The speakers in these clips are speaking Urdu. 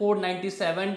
497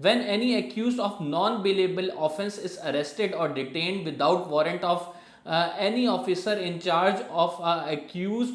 when any accused of non-bailable offense is arrested or detained without warrant of any officer in charge of accused,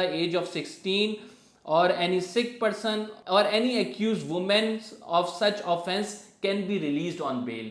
the age of 16 or any sick person or any accused woman of such offense can be released on bail।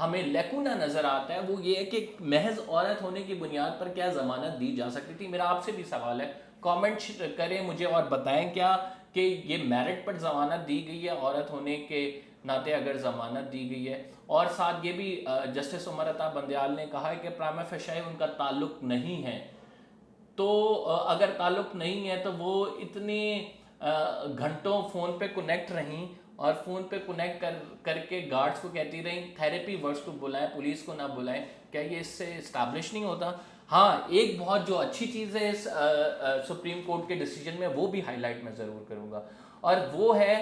ہمیں لیکونہ نظر آتا ہے وہ یہ ہے کہ محض عورت ہونے کی بنیاد پر کیا ضمانت دی جا سکتی تھی. میرا آپ سے بھی سوال ہے, کامنٹ کریں مجھے اور بتائیں کیا کہ یہ میرٹ پر ضمانت دی گئی ہے عورت ہونے کے ناطے اگر ضمانت دی گئی ہے. اور ساتھ یہ بھی جسٹس عمر عطا بندیال نے کہا ہے کہ پرائما فیشی ان کا تعلق نہیں ہے. تو اگر تعلق نہیں ہے تو وہ اتنے گھنٹوں فون پہ کنیکٹ رہیں اور فون پہ کنیکٹ کر کے گارڈز کو کہتی رہیں تھیراپی ورکس کو بلائیں, پولیس کو نہ بلائیں, کیا یہ اس سے اسٹیبلش نہیں ہوتا؟ ہاں, ایک بہت جو اچھی چیز ہے اس سپریم کورٹ کے ڈیسیجن میں وہ بھی ہائی لائٹ میں ضرور کروں گا, اور وہ ہے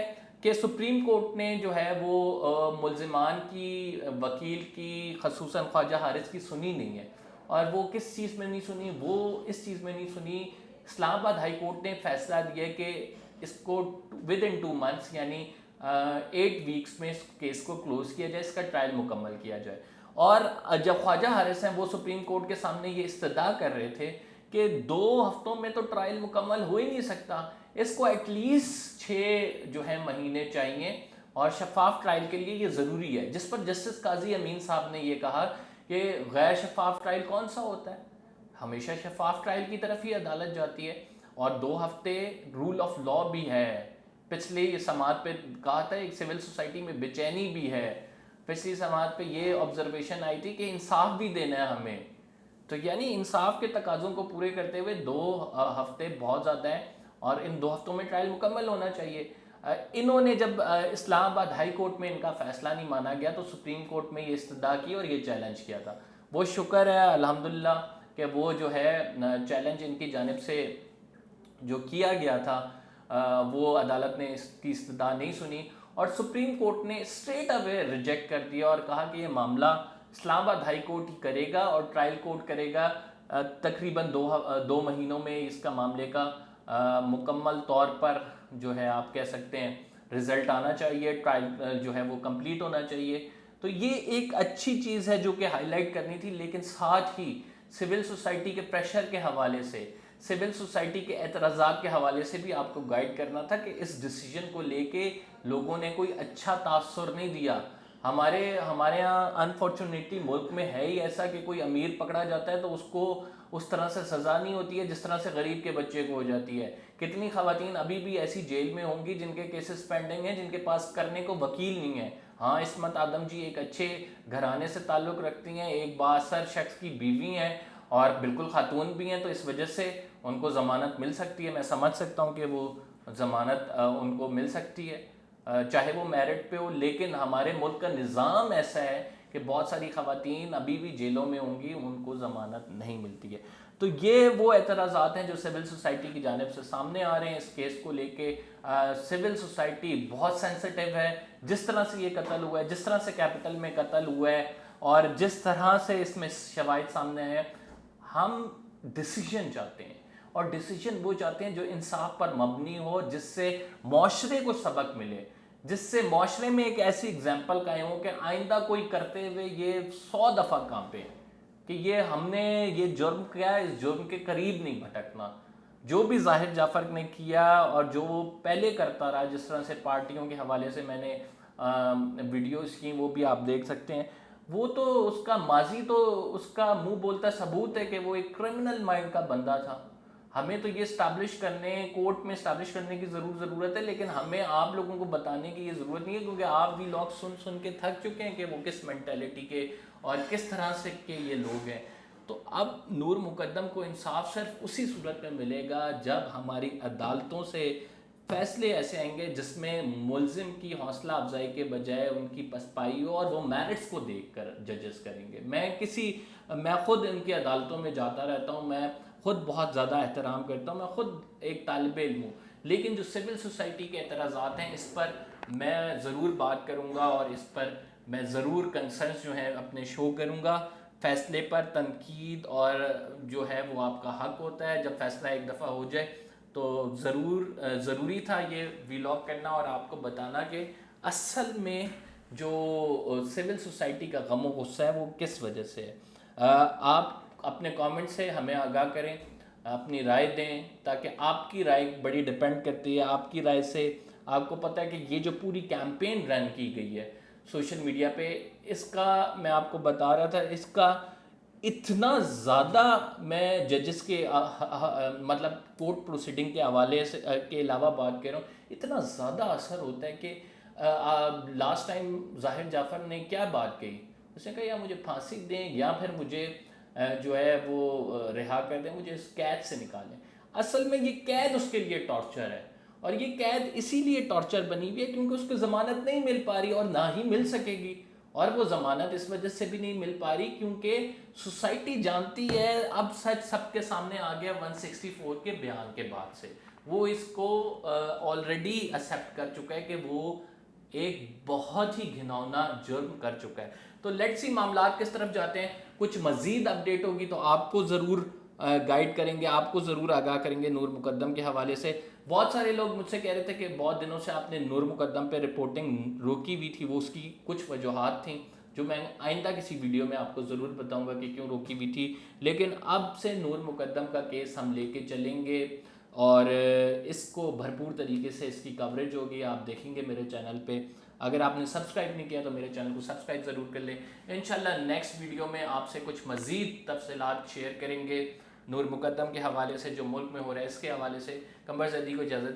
کہ سپریم کورٹ نے جو ہے وہ ملزمان کی وکیل کی خصوصاً خواجہ حارث کی سنی نہیں ہے. اور وہ کس چیز میں نہیں سنی؟ وہ اس چیز میں نہیں سنی, اسلام آباد ہائی کورٹ نے فیصلہ دیا کہ اس کو ود ان 2 months یعنی 8 weeks میں اس کیس کو کلوز کیا جائے, اس کا ٹرائل مکمل کیا جائے. اور جب خواجہ حارث ہیں وہ سپریم کورٹ کے سامنے یہ استدعا کر رہے تھے کہ 2 ہفتوں میں تو ٹرائل مکمل ہو ہی نہیں سکتا, اس کو ایٹ لیسٹ 6 جو ہے مہینے چاہیے, اور شفاف ٹرائل کے لیے یہ ضروری ہے. جس پر جسٹس قاضی امین صاحب نے یہ کہا کہ غیر شفاف ٹرائل کون سا ہوتا ہے, ہمیشہ شفاف ٹرائل کی طرف ہی عدالت جاتی ہے. اور 2 ہفتے رول آف لا بھی ہے. پچھلے یہ سماعت پہ کہا تھا ایک سول سوسائٹی میں بے چینی بھی ہے, پچھلی سماعت پہ یہ آبزرویشن آئی تھی کہ انصاف بھی دینا ہے ہمیں. تو یعنی انصاف کے تقاضوں کو پورے کرتے ہوئے 2 ہفتے بہت زیادہ ہیں, اور ان 2 ہفتوں میں ٹرائل مکمل ہونا چاہیے. انہوں نے جب اسلام آباد ہائی کورٹ میں ان کا فیصلہ نہیں مانا گیا تو سپریم کورٹ میں یہ استدعا کی اور یہ چیلنج کیا تھا. وہ شکر ہے الحمدللہ کہ وہ جو ہے چیلنج ان کی جانب سے جو کیا گیا تھا وہ عدالت نے اس کی استدعا نہیں سنی, اور سپریم کورٹ نے اسٹریٹ اوے ریجیکٹ کر دیا اور کہا کہ یہ معاملہ اسلام آباد ہائی کورٹ ہی کرے گا اور ٹرائل کورٹ کرے گا. تقریباً 2 مہینوں میں اس کا معاملے کا مکمل طور پر جو ہے آپ کہہ سکتے ہیں رزلٹ آنا چاہیے, ٹرائل جو ہے وہ کمپلیٹ ہونا چاہیے. تو یہ ایک اچھی چیز ہے جو کہ ہائی لائٹ کرنی تھی, لیکن ساتھ ہی سول سوسائٹی کے پریشر کے حوالے سے, سول سوسائٹی کے اعتراضات کے حوالے سے بھی آپ کو گائیڈ کرنا تھا کہ اس ڈیسیجن کو لے کے لوگوں نے کوئی اچھا تاثر نہیں دیا. ہمارے یہاں انفارچونیٹلی ملک میں ہے ہی ایسا کہ کوئی امیر پکڑا جاتا ہے تو اس کو اس طرح سے سزا نہیں ہوتی ہے جس طرح سے غریب کے بچے کو ہو جاتی ہے. کتنی خواتین ابھی بھی ایسی جیل میں ہوں گی جن کے کیسز پینڈنگ ہیں, جن کے پاس کرنے کو وکیل نہیں ہے. ہاں, عصمت آدم جی ایک اچھے گھرانے سے تعلق رکھتی ہیں, ایک بااثر شخص کی بیوی ہیں اور بالکل خاتون بھی ہیں, تو اس وجہ سے ان کو ضمانت مل سکتی ہے. میں سمجھ سکتا ہوں کہ وہ ضمانت ان کو مل سکتی ہے چاہے وہ میرٹ پہ ہو, لیکن ہمارے ملک کا نظام ایسا ہے کہ بہت ساری خواتین ابھی بھی جیلوں میں ہوں گی, ان کو ضمانت نہیں ملتی ہے. تو یہ وہ اعتراضات ہیں جو سول سوسائٹی کی جانب سے سامنے آ رہے ہیں اس کیس کو لے کے. سول سوسائٹی بہت سینسٹیو ہے, جس طرح سے یہ قتل ہوا ہے, جس طرح سے کیپٹل میں قتل ہوا ہے, اور جس طرح سے اس میں شواہد سامنے آئے ہیں. ہم ڈیسیجن چاہتے ہیں, اور ڈیسیجن وہ چاہتے ہیں جو انصاف پر مبنی ہو, جس سے معاشرے کو سبق ملے, جس سے معاشرے میں ایک ایسی اگزامپل قائم ہو کہ آئندہ کوئی کرتے ہوئے یہ 100 دفعہ کانپے کہ یہ ہم نے یہ جرم کیا ہے, اس جرم کے قریب نہیں بھٹکنا. جو بھی ظاہر جعفر نے کیا اور جو وہ پہلے کرتا رہا, جس طرح سے پارٹیوں کے حوالے سے میں نے ویڈیوز کی وہ بھی آپ دیکھ سکتے ہیں, وہ تو اس کا ماضی تو اس کا منہ بولتا ثبوت ہے کہ وہ ایک کرمنل مائنڈ کا بندہ تھا. ہمیں تو یہ اسٹیبلش کرنے, کورٹ میں اسٹیبلش کرنے کی ضرورت ہے, لیکن ہمیں آپ لوگوں کو بتانے کی یہ ضرورت نہیں ہے, کیونکہ آپ بھی لوگ سن کے تھک چکے ہیں کہ وہ کس مینٹیلٹی کے اور کس طرح سے کے یہ لوگ ہیں. تو اب نور مقدم کو انصاف صرف اسی صورت میں ملے گا جب ہماری عدالتوں سے فیصلے ایسے آئیں گے جس میں ملزم کی حوصلہ افزائی کے بجائے ان کی پسپائی ہو, اور وہ میرٹس کو دیکھ کر ججز کریں گے. میں خود ان کی عدالتوں میں جاتا رہتا ہوں, میں خود بہت زیادہ احترام کرتا ہوں, میں خود ایک طالب علم ہوں, لیکن جو سول سوسائٹی کے اعتراضات ہیں اس پر میں ضرور بات کروں گا, اور اس پر میں ضرور کنسرنس جو ہیں اپنے شو کروں گا. فیصلے پر تنقید اور جو ہے وہ آپ کا حق ہوتا ہے, جب فیصلہ ایک دفعہ ہو جائے تو ضروری تھا یہ ویلاگ کرنا اور آپ کو بتانا کہ اصل میں جو سول سوسائٹی کا غم و غصہ ہے وہ کس وجہ سے ہے. آپ اپنے کامنٹ سے ہمیں آگاہ کریں, اپنی رائے دیں, تاکہ آپ کی رائے بڑی ڈیپینڈ کرتی ہے. آپ کی رائے سے آپ کو پتہ ہے کہ یہ جو پوری کیمپین رن کی گئی ہے سوشل میڈیا پہ. اس کا میں آپ کو بتا رہا تھا، اس کا اتنا زیادہ میں ججز کے مطلب کورٹ پروسیڈنگ کے حوالے سے کے علاوہ بات کر رہا ہوں، اتنا زیادہ اثر ہوتا ہے کہ لاسٹ ٹائم ظاہر جعفر نے کیا بات کہی، اس نے کہا یا مجھے پھانسی دیں یا پھر مجھے جو ہے وہ رہا کر دیں، مجھے اس قید سے نکالیں. اصل میں یہ قید اس کے لیے ٹارچر ہے، اور یہ قید اسی لیے ٹارچر بنی ہوئی ہے کیونکہ اس کو ضمانت نہیں مل پا رہی اور نہ ہی مل سکے گی. اور وہ ضمانت اس وجہ سے بھی نہیں مل پا رہی کیونکہ سوسائٹی جانتی ہے، اب سچ سب کے سامنے آ گیا 164 کے بیان کے بعد سے. وہ اس کو آلریڈی ایکسیپٹ کر چکا ہے کہ وہ ایک بہت ہی گھناؤنا جرم کر چکا ہے. تو لیٹس سی معاملات کس طرف جاتے ہیں. کچھ مزید اپڈیٹ ہوگی تو آپ کو ضرور گائیڈ کریں گے، آپ کو ضرور آگاہ کریں گے نور مقدم کے حوالے سے. بہت سارے لوگ مجھ سے کہہ رہے تھے کہ بہت دنوں سے آپ نے نور مقدم پہ رپورٹنگ روکی ہوئی تھی، وہ اس کی کچھ وجوہات تھیں جو میں آئندہ کسی ویڈیو میں آپ کو ضرور بتاؤں گا کہ کیوں روکی ہوئی تھی. لیکن اب سے نور مقدم کا کیس ہم لے کے چلیں گے اور اس کو بھرپور طریقے سے اس کی کوریج ہوگی، آپ دیکھیں گے میرے چینل پہ. اگر آپ نے سبسکرائب نہیں کیا تو میرے چینل کو سبسکرائب ضرور کر لیں. انشاءاللہ نیکسٹ ویڈیو میں آپ سے کچھ مزید تفصیلات شیئر کریں گے نور مقدم کے حوالے سے، جو ملک میں ہو رہا ہے اس کے حوالے سے. قمر زیدی کو اجازت